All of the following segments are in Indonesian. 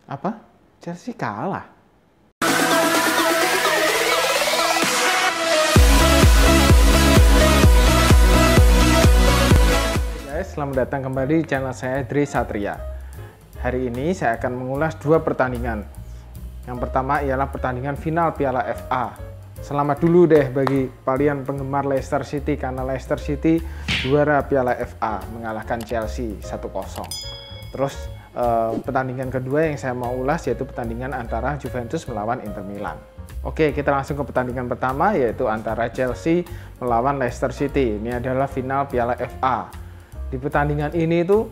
Apa? Chelsea kalah? Guys, selamat datang kembali di channel saya Dri Satria. Hari ini saya akan mengulas dua pertandingan. Yang pertama ialah pertandingan final Piala FA. Selamat dulu deh bagi kalian penggemar Leicester City karena Leicester City juara Piala FA mengalahkan Chelsea 1-0. Terus pertandingan kedua yang saya mau ulas yaitu pertandingan antara Juventus melawan Inter Milan. Oke, kita langsung ke pertandingan pertama yaitu antara Chelsea melawan Leicester City. Ini adalah final Piala FA. Di pertandingan ini tuh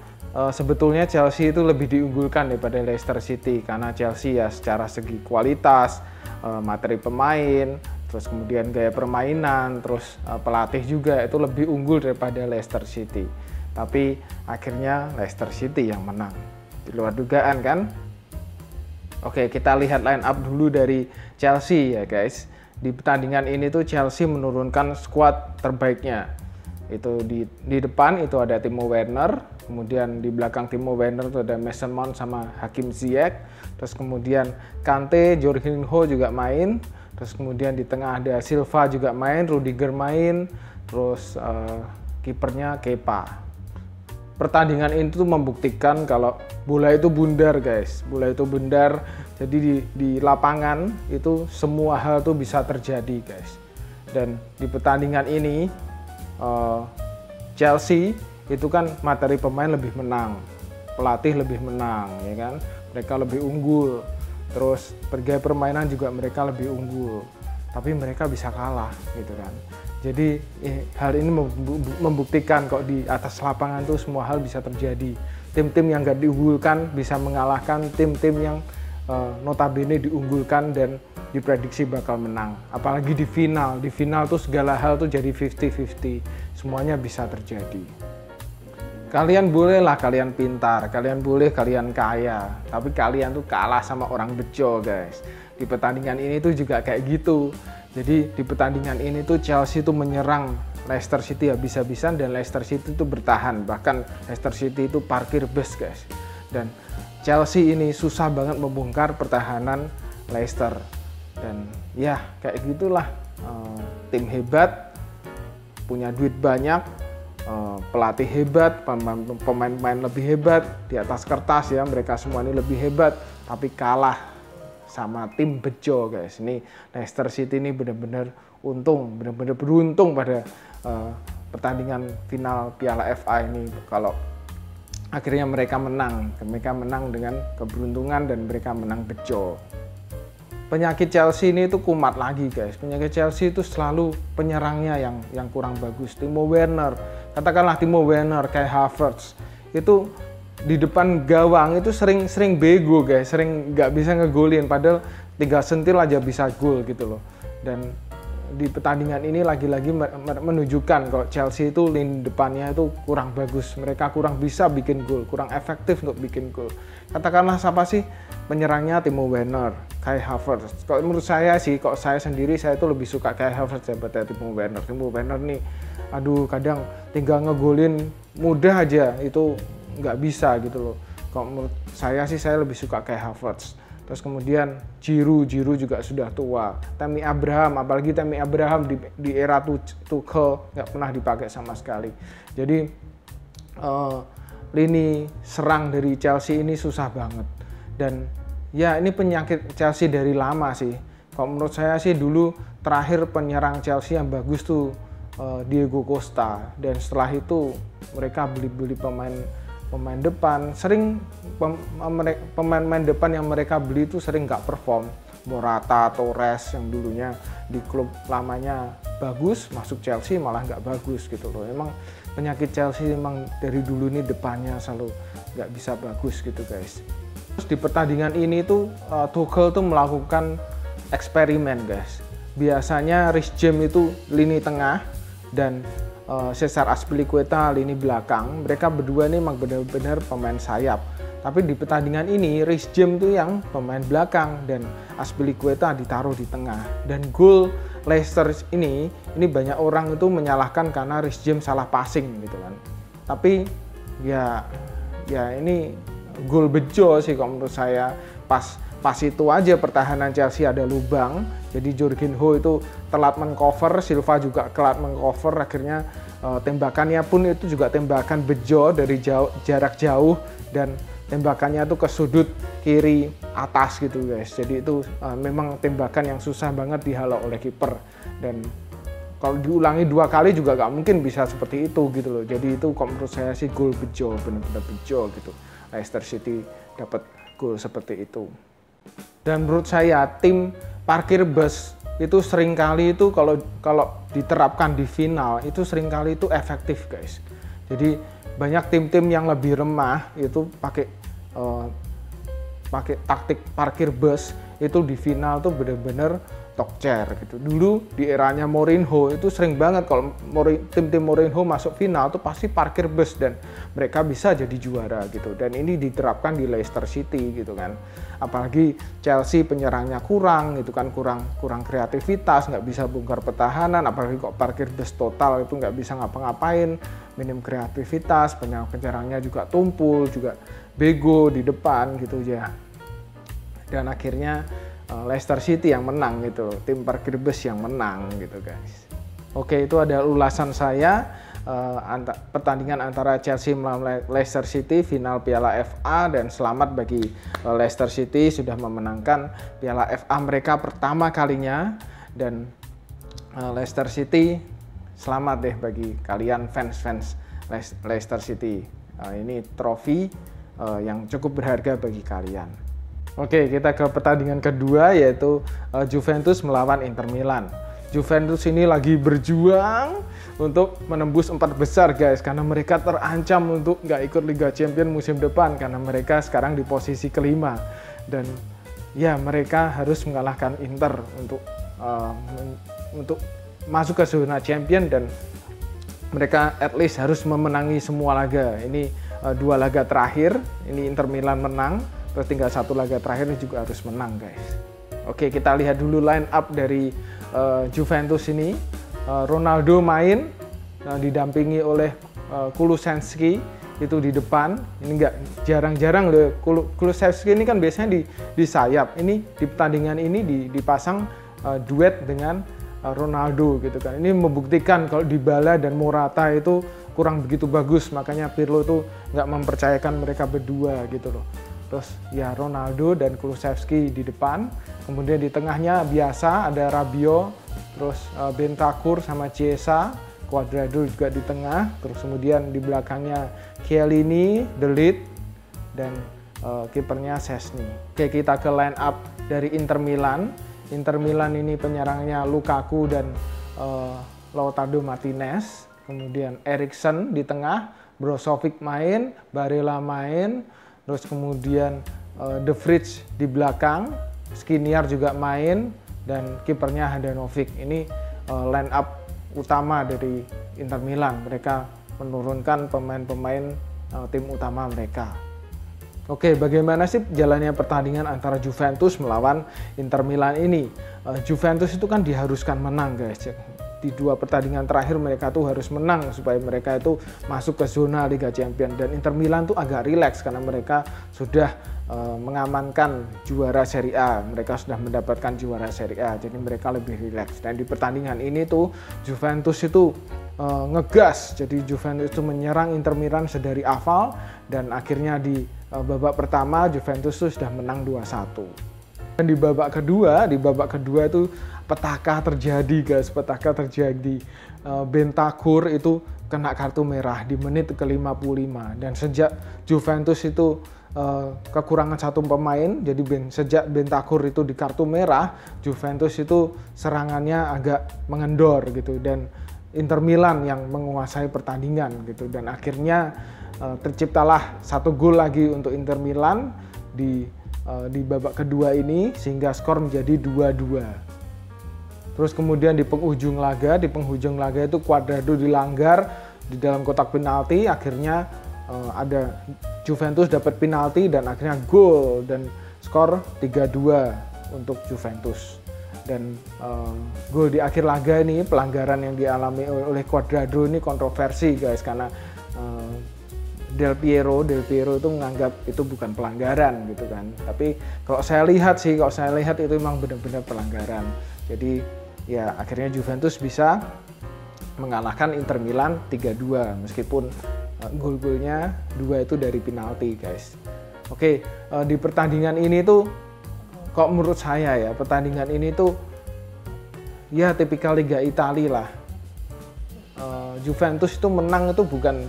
sebetulnya Chelsea itu lebih diunggulkan daripada Leicester City karena Chelsea ya secara segi kualitas, materi pemain, terus kemudian gaya permainan, terus pelatih juga itu lebih unggul daripada Leicester City. Tapi akhirnya Leicester City yang menang. Di luar dugaan kan? Oke, kita lihat line up dulu dari Chelsea ya guys. Di pertandingan ini tuh Chelsea menurunkan skuad terbaiknya. Itu di depan itu ada Timo Werner, kemudian di belakang Timo Werner itu ada Mason Mount sama Hakim Ziyech, terus kemudian Kante, Jorginho juga main, terus kemudian di tengah ada Silva juga main, Rudiger main, terus kipernya Kepa. Pertandingan ini tuh membuktikan kalau bola itu bundar guys, bola itu bundar, jadi di lapangan itu semua hal tuh bisa terjadi guys. Dan di pertandingan ini Chelsea itu kan materi pemain lebih menang, pelatih lebih menang, ya kan? Mereka lebih unggul, terus bergaya permainan juga mereka lebih unggul, tapi mereka bisa kalah, gitu kan? Jadi hal ini membuktikan kok di atas lapangan tuh semua hal bisa terjadi. Tim-tim yang gak diunggulkan bisa mengalahkan tim-tim yang notabene diunggulkan dan diprediksi bakal menang. Apalagi di final tuh segala hal tuh jadi 50-50, semuanya bisa terjadi. Kalian bolehlah kalian pintar, kalian boleh kalian kaya, tapi kalian tuh kalah sama orang bejo guys. Di pertandingan ini tuh juga kayak gitu. Jadi di pertandingan ini tuh Chelsea tuh menyerang Leicester City habis-habisan dan Leicester City tuh bertahan. Bahkan Leicester City itu parkir bus guys. Dan Chelsea ini susah banget membongkar pertahanan Leicester. Dan ya kayak gitulah, tim hebat, punya duit banyak, pelatih hebat, pemain-pemain lebih hebat, di atas kertas ya mereka semua ini lebih hebat, tapi kalah sama tim bejo guys. Ini Leicester City ini benar-benar untung, benar-benar beruntung pada pertandingan final Piala FA ini kalau akhirnya mereka menang dengan keberuntungan dan mereka menang bejo. Penyakit Chelsea ini tuh kumat lagi guys. Penyakit Chelsea itu selalu penyerangnya yang kurang bagus. Timo Werner, katakanlah Timo Werner, Kai Havertz itu di depan gawang itu sering bego guys, sering nggak bisa ngegolin, padahal 3 sentil aja bisa gol gitu loh. Dan di pertandingan ini lagi-lagi menunjukkan kalau Chelsea itu lini depannya itu kurang bagus, mereka kurang bisa bikin gol, kurang efektif untuk bikin gol. Katakanlah siapa sih penyerangnya? Timo Werner, Kai Havertz. Kalau menurut saya sih, kok saya sendiri saya tuh lebih suka Kai Havertz daripada Timo Werner. Timo Werner nih, aduh kadang tinggal ngegolin mudah aja itu nggak bisa gitu loh. Kalau menurut saya sih saya lebih suka Kai Havertz. Terus kemudian Giroud juga sudah tua. Tammy Abraham, apalagi Tammy Abraham di era Tuchel nggak pernah dipakai sama sekali. Jadi lini serang dari Chelsea ini susah banget. Dan ya ini penyakit Chelsea dari lama sih. Kalau menurut saya sih dulu terakhir penyerang Chelsea yang bagus tuh Diego Costa. Dan setelah itu mereka beli pemain depan, sering pemain depan yang mereka beli itu sering nggak perform. Morata, Torres yang dulunya di klub lamanya bagus, masuk Chelsea malah nggak bagus gitu loh. Emang penyakit Chelsea emang dari dulu nih depannya selalu nggak bisa bagus gitu guys. Terus di pertandingan ini tuh Tuchel tuh melakukan eksperimen guys. Biasanya Reece James itu lini tengah dan Cesar Azpilicueta lini belakang. Mereka berdua ini memang benar-benar pemain sayap. Tapi di pertandingan ini Reece James tuh yang pemain belakang dan Azpilicueta ditaruh di tengah. Dan gol Leicester ini banyak orang itu menyalahkan karena Reece James salah passing gitu kan. Tapi ya ini gol bejo sih kalau menurut saya. pas itu aja pertahanan Chelsea ada lubang, jadi Jorginho itu telat mengcover, Silva juga telat mengcover, akhirnya tembakannya pun itu juga tembakan bejo dari jarak jauh dan tembakannya tuh ke sudut kiri atas gitu guys. Jadi itu memang tembakan yang susah banget dihalau oleh kiper, dan kalau diulangi 2 kali juga gak mungkin bisa seperti itu gitu loh. Jadi itu kalau menurut saya sih gol bejo, benar-benar bejo gitu. Leicester City dapat gol seperti itu. Dan menurut saya tim parkir bus itu seringkali itu kalau diterapkan di final itu seringkali itu efektif guys. Jadi banyak tim-tim yang lebih remah itu pakai taktik parkir bus itu di final tuh bener-bener talk chair gitu. Dulu di eranya Mourinho itu sering banget kalau tim-tim Mourinho masuk final tuh pasti parkir bus dan mereka bisa jadi juara gitu. Dan ini diterapkan di Leicester City gitu kan. Apalagi Chelsea penyerangnya kurang gitu kan, kurang kreativitas, nggak bisa bongkar pertahanan, apalagi kok parkir bus total itu nggak bisa ngapa-ngapain, minim kreativitas, penyerangnya juga tumpul, juga bego di depan gitu ya. Dan akhirnya Leicester City yang menang gitu, tim parkir bus yang menang gitu guys. Oke, itu ada ulasan saya pertandingan antara Chelsea melawan Leicester City final Piala FA, dan selamat bagi Leicester City sudah memenangkan Piala FA mereka pertama kalinya, dan Leicester City selamat deh bagi kalian fans Leicester City. Ini trofi yang cukup berharga bagi kalian. Oke, kita ke pertandingan kedua yaitu Juventus melawan Inter Milan. Juventus ini lagi berjuang untuk menembus 4 besar guys, karena mereka terancam untuk nggak ikut Liga Champions musim depan karena mereka sekarang di posisi kelima, dan ya mereka harus mengalahkan Inter untuk masuk ke zona champion, dan mereka at least harus memenangi semua laga. Ini 2 laga terakhir ini Inter Milan menang, terus tinggal 1 laga terakhir ini juga harus menang guys. Oke, kita lihat dulu line up dari Juventus ini. Ronaldo main didampingi oleh Kulusevski itu di depan. Ini enggak jarang-jarang loh, Kulusevski ini kan biasanya di sayap. Ini di pertandingan ini dipasang duet dengan Ronaldo gitu kan. Ini membuktikan kalau Dybala dan Morata itu kurang begitu bagus, makanya Pirlo itu nggak mempercayakan mereka berdua gitu loh. Terus ya Ronaldo dan Kulusevski di depan, kemudian di tengahnya biasa ada Rabiot, terus Bentancur sama Chiesa, Cuadrado juga di tengah, terus kemudian di belakangnya Chiellini, De Ligt, dan kipernya Szczęsny. Oke, kita ke line up dari Inter Milan. Inter Milan ini penyerangnya Lukaku dan Lautaro Martinez, kemudian Eriksen di tengah, Brozovic main, Barella main, terus kemudian De Vrij di belakang, Skriniar juga main, dan kipernya Handanovic. Ini line up utama dari Inter Milan. Mereka menurunkan pemain-pemain tim utama mereka. Oke, bagaimana sih jalannya pertandingan antara Juventus melawan Inter Milan ini? Juventus itu kan diharuskan menang guys. Di 2 pertandingan terakhir mereka tuh harus menang supaya mereka itu masuk ke zona Liga Champions, dan Inter Milan tuh agak rileks karena mereka sudah mengamankan juara Serie A. Mereka sudah mendapatkan juara Serie A, jadi mereka lebih rileks. Dan di pertandingan ini tuh Juventus itu ngegas, jadi Juventus itu menyerang Inter Milan sedari awal, dan akhirnya di babak pertama Juventus tuh sudah menang 2-1. Dan di babak kedua itu petaka terjadi guys, petaka terjadi. Bentancur itu kena kartu merah di menit ke-55, dan sejak Juventus itu kekurangan 1 pemain, jadi sejak Bentancur itu di kartu merah, Juventus itu serangannya agak mengendor gitu, dan Inter Milan yang menguasai pertandingan gitu, dan akhirnya terciptalah 1 gol lagi untuk Inter Milan di babak kedua ini, sehingga skor menjadi 2-2. Terus kemudian di penghujung laga itu Cuadrado dilanggar di dalam kotak penalti, akhirnya ada Juventus dapat penalti dan akhirnya gol, dan skor 3-2 untuk Juventus. Dan gol di akhir laga ini, pelanggaran yang dialami oleh Cuadrado ini kontroversi guys, karena Del Piero itu menganggap itu bukan pelanggaran gitu kan. Tapi kalau saya lihat itu memang benar-benar pelanggaran. Jadi ya akhirnya Juventus bisa mengalahkan Inter Milan 3-2 meskipun gol-golnya 2 itu dari penalti, guys. Oke, di pertandingan ini tuh kok menurut saya ya, pertandingan ini tuh ya tipikal Liga Italia lah. Juventus itu menang itu bukan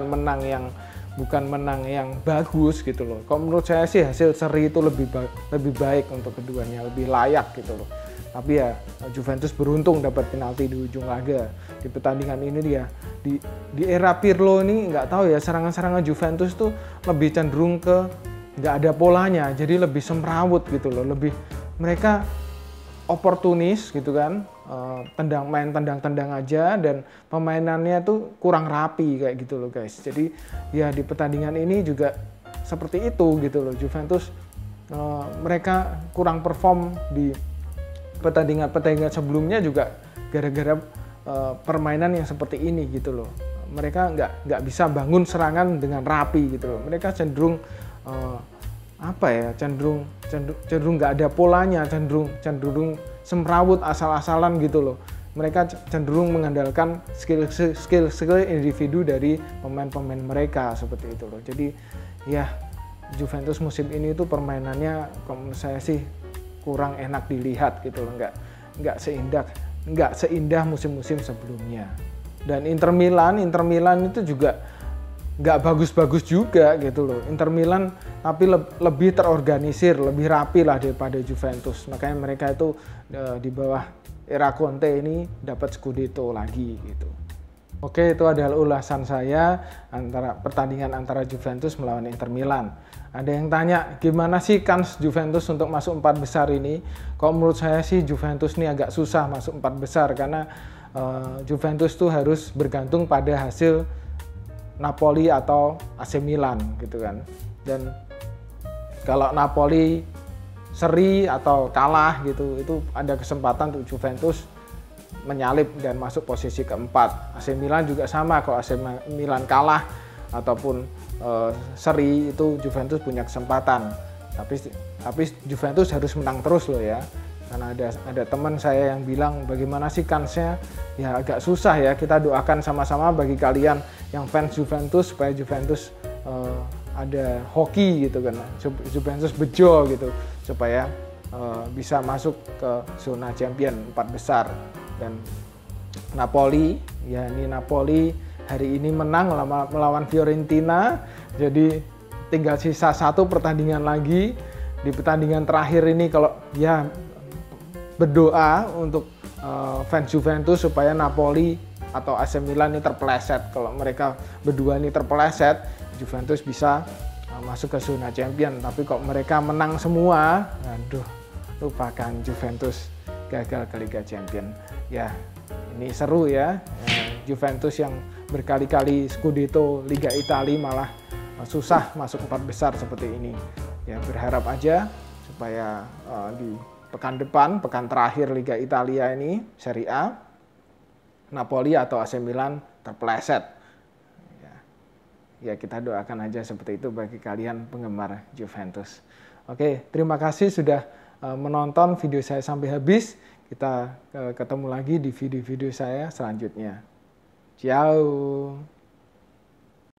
menang yang bagus gitu loh. Kalau menurut saya sih hasil seri itu lebih baik untuk keduanya, lebih layak gitu loh. Tapi ya Juventus beruntung dapat penalti di ujung laga. Di pertandingan ini dia di era Pirlo ini nggak tahu ya, serangan-serangan Juventus tuh lebih cenderung ke nggak ada polanya, jadi lebih semrawut gitu loh. Lebih mereka oportunis gitu kan, tendang-tendang aja, dan pemainannya tuh kurang rapi kayak gitu loh, guys. Jadi ya di pertandingan ini juga seperti itu gitu loh. Juventus mereka kurang perform di pertandingan sebelumnya juga gara-gara permainan yang seperti ini gitu loh. Mereka nggak bisa bangun serangan dengan rapi gitu loh. Mereka cenderung cenderung nggak ada polanya, cenderung semrawut asal-asalan gitu loh. Mereka cenderung mengandalkan skill individu dari pemain-pemain mereka seperti itu loh. Jadi ya Juventus musim ini tuh permainannya kalau menurut saya sih kurang enak dilihat gitu loh, nggak seindah musim-musim sebelumnya. Dan Inter Milan itu juga nggak bagus-bagus juga gitu loh. Inter Milan tapi lebih terorganisir, lebih rapi lah daripada Juventus. Makanya mereka itu di bawah era Conte ini dapat Scudetto lagi gitu. Oke, itu adalah ulasan saya pertandingan antara Juventus melawan Inter Milan. Ada yang tanya, gimana sih kans Juventus untuk masuk 4 besar ini? Kalau menurut saya sih Juventus ini agak susah masuk 4 besar karena Juventus tuh harus bergantung pada hasil Napoli atau AC Milan gitu kan. Dan kalau Napoli seri atau kalah gitu, itu ada kesempatan untuk Juventus menyalip dan masuk posisi keempat. AC Milan juga sama, kalau AC Milan kalah ataupun seri itu Juventus punya kesempatan. Tapi Juventus harus menang terus loh ya. Karena ada teman saya yang bilang bagaimana sih kansnya? Ya agak susah ya. Kita doakan sama-sama bagi kalian yang fans Juventus supaya Juventus ada hoki gitu kan. Juventus bejo gitu supaya bisa masuk ke zona champion 4 besar. Dan Napoli, ya ini Napoli hari ini menang melawan Fiorentina, jadi tinggal sisa 1 pertandingan lagi. Di pertandingan terakhir ini kalau ya berdoa untuk fans Juventus supaya Napoli atau AC Milan ini terpeleset. Kalau mereka berdua ini terpeleset, Juventus bisa masuk ke zona champion. Tapi kalau mereka menang semua, aduh, lupakan Juventus gagal ke Liga Champion. Ya, ini seru ya. Juventus yang berkali-kali Scudetto Liga Italia malah susah masuk 4 besar seperti ini. Ya, berharap aja supaya di pekan depan, pekan terakhir Liga Italia ini, Serie A, Napoli atau AC Milan terpeleset. Ya, kita doakan aja seperti itu bagi kalian penggemar Juventus. Oke, terima kasih sudah menonton video saya sampai habis. Kita ketemu lagi di video-video saya selanjutnya. Ciao.